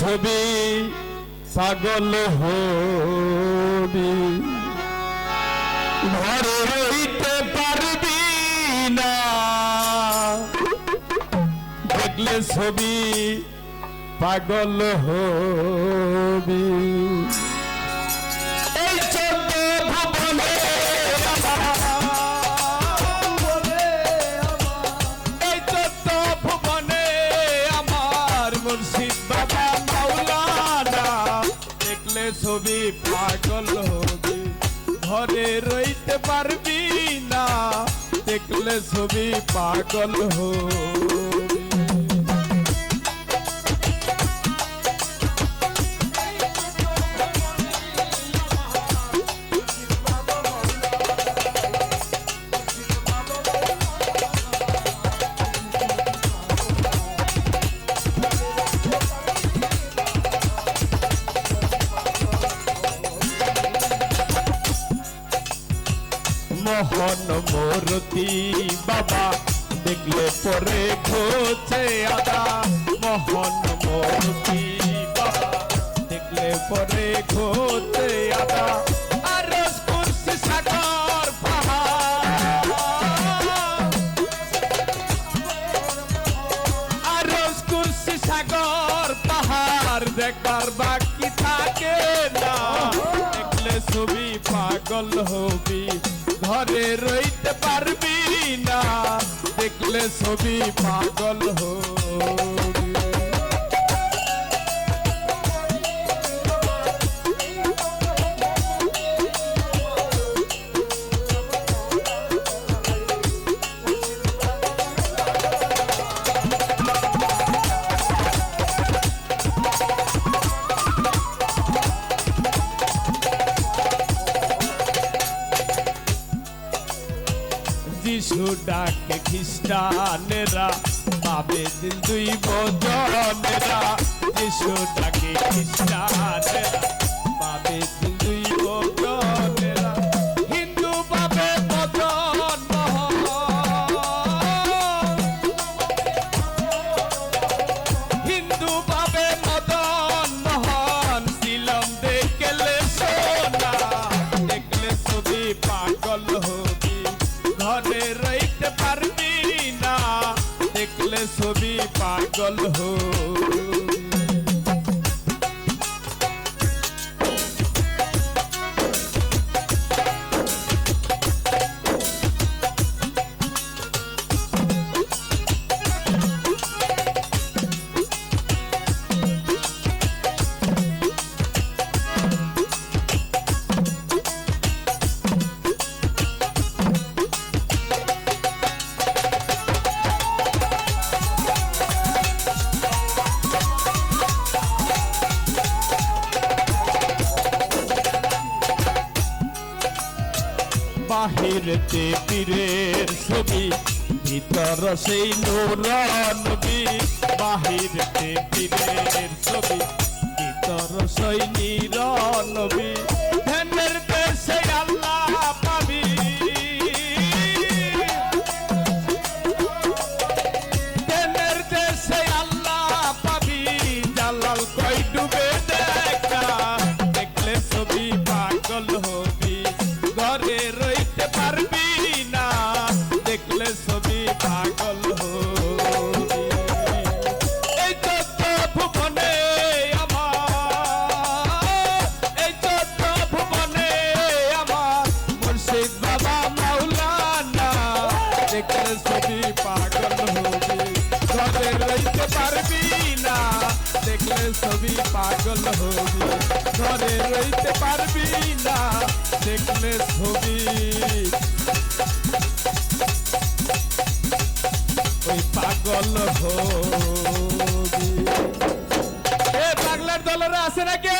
ছবি পাগল হবি ঘরে রইতে পারবি না দেখলে ছবি পাগল হবি এই চোদ্দ ভুবনে এই চোদ্দ ভুবনে আমার মুর্শিদ বাবা মাওলানা দেখলে ছবি পাগল হবি ঘরে রইতে পারবি না দেখলে ছবি পাগল হবি মোহন মূর্তি বাবা দেখলে পরে ঘোচে আদা মোহন মূর্তি বাবা দেখলে পরে ঘোচে আদা আর কুরসি সাগর পাহাড় আর কুরসি সাগর পাহাড় দেখবার বাকি থাকে না দেখলে ছবি পাগল হবি ঘরে রইতে পারবি না দেখলে ছবি পাগল হবি যিশু ডাকে খ্রিস্টানেরা পাবে দিন দুই বজনেরা যিশু ডাকে খ্রিস্টানেরা পাবে দিন দুই বজনেরা হিন্দু পাবে বজন হিন্দু পাবে মদন মোহন শিলং দেখলে সোনা দেখলে ছবি পাগল হবি ঘরে রইতে পারবি না দেখলে ছবি পাগল হবি বাহিরতে পীরের ছবি ভিতর সেই নূর নবী বাহিরতে পীরের ছবি ভিতর সেই নীর নবী ধ্যানের দেশে আল্লাহ পাবি ধ্যানের দেশে আল্লাহ পাবি জালাল কই ডুবে দেখা দেখলে ছবি পাগল হবি ঘরে রইতে পারবি না দেখলে ছবি পাগল হবি এই চোদ্দ ভুবনে আমার এই চোদ্দ ভুবনে আমার মুর্শিদ বাবা মাওলানা দেখলে ছবি পাগল হবি ঘরে রইতে পারবি না দেখলে ছবি পাগল হবি ঘরে রইতে পারবি না দেখলে ছবি ওই পাগল হবি এ পাগলার দলরা আছে নাকি?